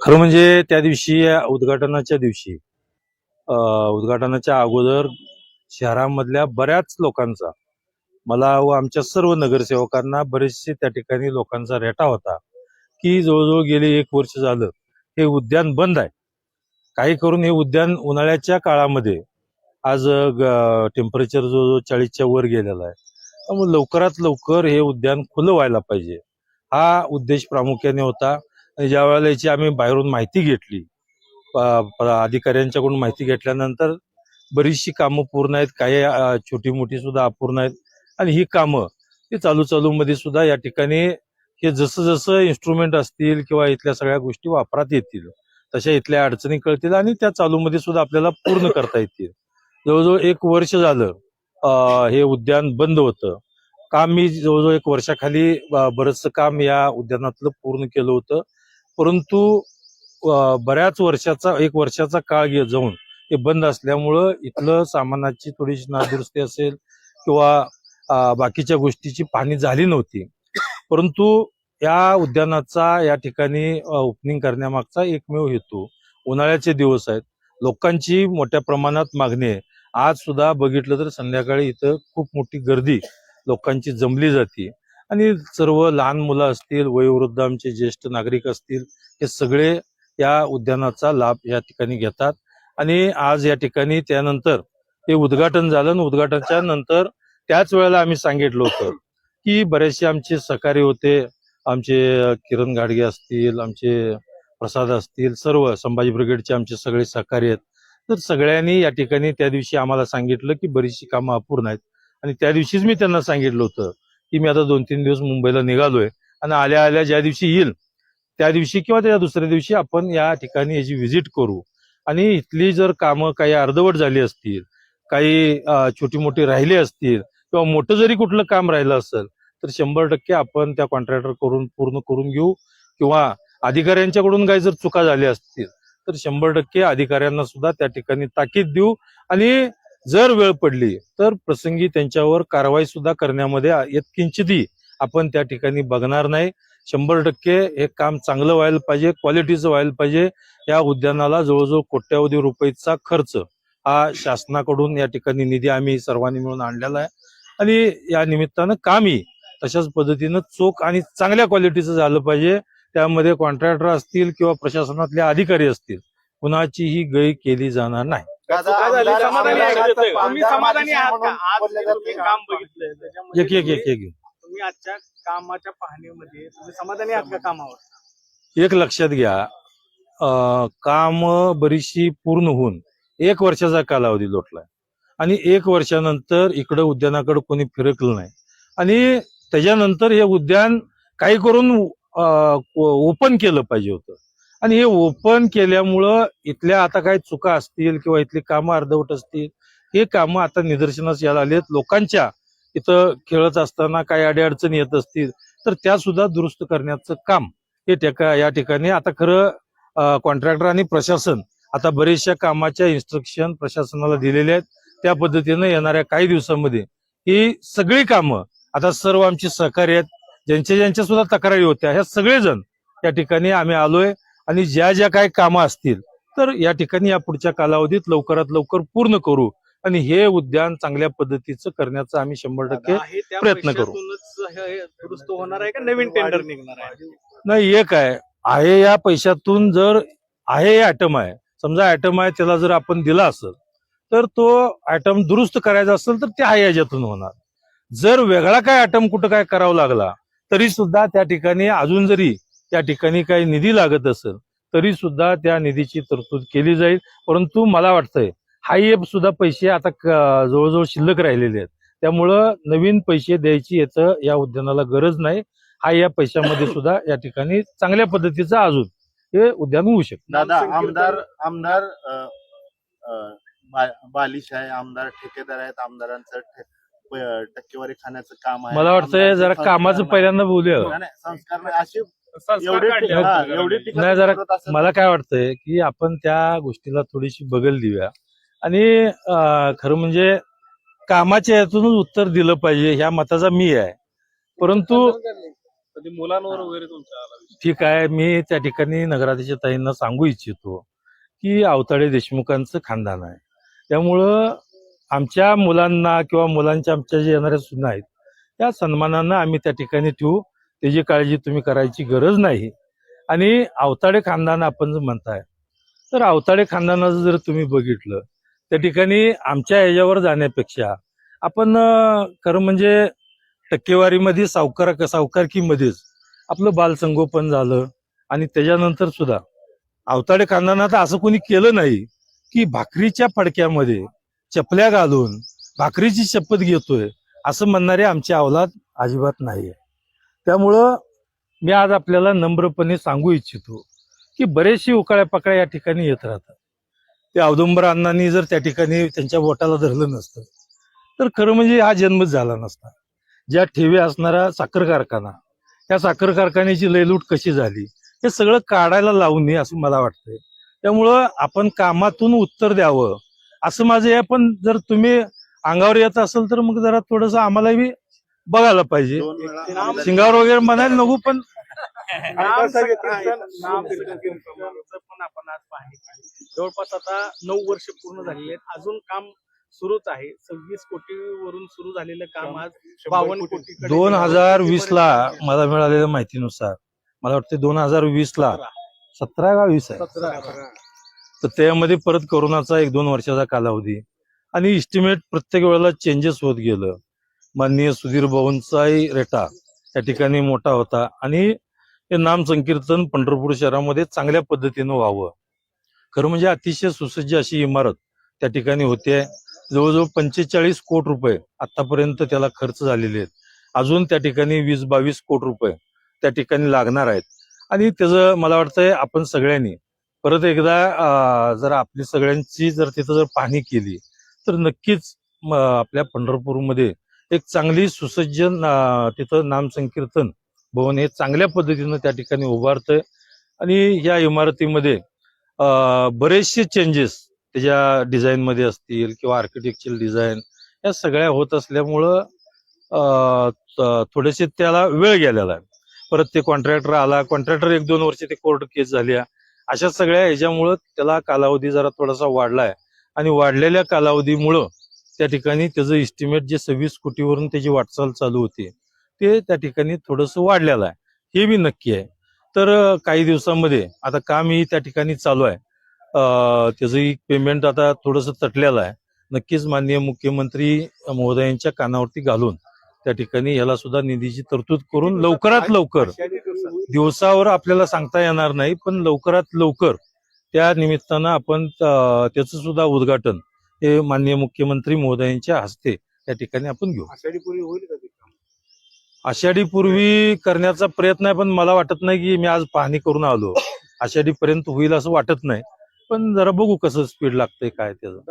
खरं म्हणजे त्या दिवशी उद्घाटनाच्या दिवशी उद्घाटनाच्या अगोदर शहरामधल्या बऱ्याच लोकांचा मला व आमच्या सर्व नगरसेवकांना बरेचसे त्या ठिकाणी लोकांचा रेटा होता की जवळजवळ गेले 1 वर्ष झालं हे उद्यान बंद आहे. काही करून हे उद्यान उन्हाळ्याच्या काळामध्ये आज टेम्परेचर जवळजवळ 40च्या वर गेलेला आहे. त्यामुळे लवकरात लवकर हे उद्यान खुलं व्हायला पाहिजे हा उद्देश प्रामुख्याने होता. आणि ज्या वेळेला याची आम्ही बाहेरून माहिती घेतली, अधिकाऱ्यांच्याकडून माहिती घेतल्यानंतर बरीचशी कामं पूर्ण आहेत, काही छोटी मोठी सुद्धा अपूर्ण आहेत. आणि ही कामं ही चालू मध्ये सुद्धा या ठिकाणी हे जसं जसं इन्स्ट्रुमेंट असतील किंवा इथल्या सगळ्या गोष्टी वापरात येतील तशा इथल्या अडचणी कळतील आणि त्या चालूमध्ये सुद्धा आपल्याला पूर्ण करता येतील. जवळजवळ 1 वर्ष झालं हे उद्यान बंद होतं. काम मी जवळजवळ 1 वर्षाखाली बरंचसं काम या उद्यानातलं पूर्ण केलं होतं. परंतु बऱ्याच वर्षाचा 1 वर्षाचा काळ जाऊन ते बंद असल्यामुळं इथलं सामानाची थोडीशी नादुरुस्ती असेल किंवा बाकीच्या गोष्टीची पाहणी झाली नव्हती. परंतु या उद्यानाचा या ठिकाणी ओपनिंग करण्यामागचा एकमेव हेतू उन्हाळ्याचे दिवस आहेत, लोकांची मोठ्या प्रमाणात मागणी आहे. आज सुद्धा बघितलं तर संध्याकाळी इथं खूप मोठी गर्दी लोकांची जमली जाते आणि सर्व लहान मुलं असतील, वयोवृद्ध आमचे ज्येष्ठ नागरिक असतील, हे सगळे या उद्यानाचा लाभ या ठिकाणी घेतात. आणि आज या ठिकाणी त्यानंतर हे उद्घाटन झालं. उद्घाटनाच्या नंतर त्याच वेळेला आम्ही सांगितलं होतं की बरेचसे आमचे सहकारी होते, आमचे किरण घाडगे असतील, आमचे प्रसाद असतील, सर्व संभाजी ब्रिगेडचे आमचे सगळे सहकारी आहेत. तर सगळ्यांनी या ठिकाणी त्या दिवशी आम्हाला सांगितलं की बरीचशी कामं अपूर्ण आहेत. आणि त्या दिवशीच मी त्यांना सांगितलं होतं की मी आता 2-3 दिवस मुंबईला निघालोय आणि आल्या आल्या ज्या दिवशी येईल त्या दिवशी किंवा त्या दुसऱ्या दिवशी आपण या ठिकाणी याची व्हिजिट करू. आणि इथली जर कामं काही अर्धवट झाली असतील, काही छोटी मोठी राहिली असतील किंवा मोठं जरी कुठलं काम राहिलं असेल तर 100% आपण त्या कॉन्ट्रॅक्टर करून पूर्ण करून घेऊ. किंवा अधिकाऱ्यांच्याकडून काही जर चुका झाल्या असतील तर 100% अधिकाऱ्यांना सुद्धा त्या ठिकाणी ताकीद देऊ. आणि जर वेळ पडली तर प्रसंगी त्यांच्यावर कारवाई सुद्धा करण्यामध्ये यत्किंचितही आपण त्या ठिकाणी बघणार नाही. 100% हे काम चांगलं व्हायला पाहिजे, क्वालिटीचं व्हायला पाहिजे. या उद्यानाला जवळजवळ कोट्यावधी रुपयाचा खर्च हा शासनाकडून या ठिकाणी निधी आम्ही सर्वांनी मिळून आणलेला आहे. आणि या निमित्तानं कामही तशाच पद्धतीनं चोख आणि चांगल्या क्वालिटीचं झालं पाहिजे. त्यामध्ये कॉन्ट्रॅक्टर असतील किंवा प्रशासनातले अधिकारी असतील, कुणाचीही गय केली जाणार नाही. तुम्ही आजच्या कामाच्या पाहणीमध्ये तुम्ही समाधानी आहात का कामावर? एक लक्षात घ्या, काम बरीचशी पूर्ण होऊन 1 वर्षाचा कालावधी लोटलाय आणि 1 वर्षानंतर इकडं उद्यानाकडे कोणी फिरकलं नाही. आणि त्याच्यानंतर हे उद्यान काही करून ओपन केलं पाहिजे होतं. आणि हे ओपन केल्यामुळं इथल्या आता काही चुका असतील किंवा इथली कामं अर्धवट असतील, हे कामं आता निदर्शनास यायला आलेत. लोकांच्या इथं खेळत असताना काही अडीअडचणी येत असतील तर त्या सुद्धा दुरुस्त करण्याचं काम हे या ठिकाणी आता खरं कॉन्ट्रॅक्टर आणि प्रशासन आता बरेचशा कामाच्या इन्स्ट्रक्शन प्रशासनाला दिलेल्या आहेत. त्या पद्धतीनं येणाऱ्या काही दिवसांमध्ये ही सगळी कामं आता सर्व आमची सहकारी आहेत, ज्यांच्या सुद्धा तक्रारी होत्या, ह्या सगळेजण या ठिकाणी आम्ही आलोय. आणि ज्या काही कामं असतील तर या ठिकाणी या पुढच्या कालावधीत लवकरात लवकर पूर्ण करू आणि हे उद्यान चांगल्या पद्धतीचं करण्याचा आम्ही 100% प्रयत्न करू. दुरुस्त होणार आहे का नवीन टेंडर निघणार आहे? नाही, एक आहे या पैशातून जर आहे ऍटम आहे, समजा ऍटम आहे त्याला जर आपण दिला असेल तर तो ऍटम दुरुस्त करायचा असेल तर ते आहे याच्यातून होणार. जर वेगळा काय ऍटम कुठं काय करावा लागला तरी सुद्धा त्या ठिकाणी अजून जरी त्या ठिकाणी काही निधी लागत असेल तरी सुद्धा त्या निधीची तरतूद केली जाईल. परंतु मला वाटतंय हाही सुद्धा पैसे आता जवळजवळ शिल्लक राहिलेले आहेत, त्यामुळं नवीन पैसे द्यायची याचं या उद्यानाला गरज नाही. हा या पैशामध्ये सुद्धा या ठिकाणी चांगल्या पद्धतीचं अजून हे उद्यान होऊ शकतं. दादा, आमदार बालिश आहे, आमदार ठेकेदार आहेत, आमदारांचं टक्केवारी खाण्याचं काम आहे. मला वाटतंय जरा कामाचं पहिल्यांदा बोलूया. संस्कार अशी एवढी नाही, जरा मला काय वाटतंय की आपण त्या गोष्टीला थोडीशी बगल देऊया. आणि खरं म्हणजे कामाच्या यातूनच उत्तर दिलं पाहिजे ह्या मताचा मी आहे. परंतु कधी मुलांवर वगैरे तुमच्या आला विषय? ठीक आहे, मी त्या ठिकाणी नगराध्यक्ष ताईंना सांगू इच्छितो की अवताडे देशमुखांचं खानदान आहे. त्यामुळं आमच्या मुलांना किंवा मुलांच्या आमच्या जे येणाऱ्या सुना आहेत त्या सन्मानानं आम्ही त्या ठिकाणी ठेवू. त्याची काळजी तुम्ही करायची गरज नाही. आणि अवताडे खानदान आपण जर म्हणताय तर अवताडे खानदानाचं जर तुम्ही बघितलं त्या ठिकाणी आमच्या ह्याच्यावर जाण्यापेक्षा आपण खरं म्हणजे टक्केवारीमध्ये सावकारकीमध्येच आपलं बालसंगोपन झालं. आणि त्याच्यानंतर सुद्धा अवताडे खानदानात असं कोणी केलं नाही की भाकरीच्या फडक्यामध्ये चपल्या घालून भाकरीची शपथ घेतोय असं म्हणणारे आमची अवलाद अजिबात नाहीये. त्यामुळं मी आज आपल्याला नम्रपणे सांगू इच्छितो की बरेचशी उकाळ्या पाकळ्या या ठिकाणी येत राहतात. ते औदुंबर अण्णांनी जर त्या ठिकाणी त्यांच्या बोटाला धरलं नसतं तर खरं म्हणजे हा जन्मच झाला नसता. ज्या ठेवी असणारा साखर कारखाना, त्या साखर कारखान्याची लयलूट कशी झाली हे सगळं काढायला लावून नये असं मला वाटतंय. त्यामुळं आपण कामातून उत्तर द्यावं असं माझं आहे. पण जर तुम्ही अंगावर येत असेल तर मग जरा थोडंसं आम्हालाही बघायला पाहिजे. 2 वेळा शिंगावर वगैरे म्हणायला नको, पण नामसंकीर्तनाचं पण आपण आज पाहणी केली. जवळपास आता 9 वर्ष पूर्ण झालेले आहेत. अजून काम सुरूच आहे. 26 कोटीवरून सुरू झालेलं काम आज 52 कोटी 2020 मला मिळालेल्या माहितीनुसार मला वाटतं 2020 17 का 20 आहे. तर त्यामध्ये परत कोरोनाचा 1-2 वर्षाचा कालावधी आणि इस्टिमेट प्रत्येक वेळेला चेंजेस होत गेलं. माननीय सुधीर भाऊंचाही रेटा त्या ठिकाणी मोठा होता आणि हे नाम संकीर्तन पंढरपूर शहरामध्ये चांगल्या पद्धतीनं व्हावं. खरं म्हणजे अतिशय सुसज्ज अशी इमारत त्या ठिकाणी होते. जवळजवळ 45 कोटी रुपये आतापर्यंत त्याला खर्च झालेले आहेत. अजून त्या ठिकाणी 20-22 कोटी रुपये त्या ठिकाणी लागणार आहेत. आणि त्याचं मला वाटतंय आपण सगळ्यांनी परत एकदा जर आपली सगळ्यांची जर तिथं जर पाहणी केली तर नक्कीच आपल्या पंढरपूरमध्ये एक चांगली सुसज्ज तिथं नामसंकीर्तन भवन हे चांगल्या पद्धतीनं त्या ठिकाणी उभारतंय. आणि या इमारतीमध्ये बरेचसे चेंजेस त्याच्या डिझाईनमध्ये असतील किंवा आर्किटेक्चरल डिझाईन या सगळ्या होत असल्यामुळं थोडेसे त्याला वेळ गेलेला आहे. परत ते कॉन्ट्रॅक्टर आला, कॉन्ट्रॅक्टर 1-2 वर्ष ते कोर्ट केस झाल्या. अशा सगळ्या ह्याच्यामुळं त्याला कालावधी जरा थोडासा वाढलाय. आणि वाढलेल्या कालावधीमुळं त्या ठिकाणी त्याचं इस्टिमेट जे 26 कोटीवरून त्याची वाटचाल चालू होती ते त्या ठिकाणी थोडंसं वाढलेलं आहे, हे बी नक्की आहे. तर काही दिवसांमध्ये आता कामही त्या ठिकाणी चालू आहे. त्याचंही पेमेंट आता थोडंसं तटलेलं आहे. नक्कीच माननीय मुख्यमंत्री महोदयांच्या कानावरती घालून त्या ठिकाणी याला सुद्धा निधीची तरतूद करून लवकरात लवकर, दिवसावर आपल्याला सांगता येणार नाही, पण लवकरात लवकर त्या निमित्तानं आपण त्याचं सुद्धा उद्घाटन हे माननीय मुख्यमंत्री महोदयांच्या हस्ते त्या ठिकाणी आपण घेऊ. आषाढीपूर्वी होईल का ते काम? आषाढीपूर्वी करण्याचा प्रयत्न आहे, पण मला वाटत नाही की मी आज पाहणी करून आलो आषाढीपर्यंत होईल असं वाटत नाही. पण जरा बघू कसं स्पीड लागतंय काय त्याचं.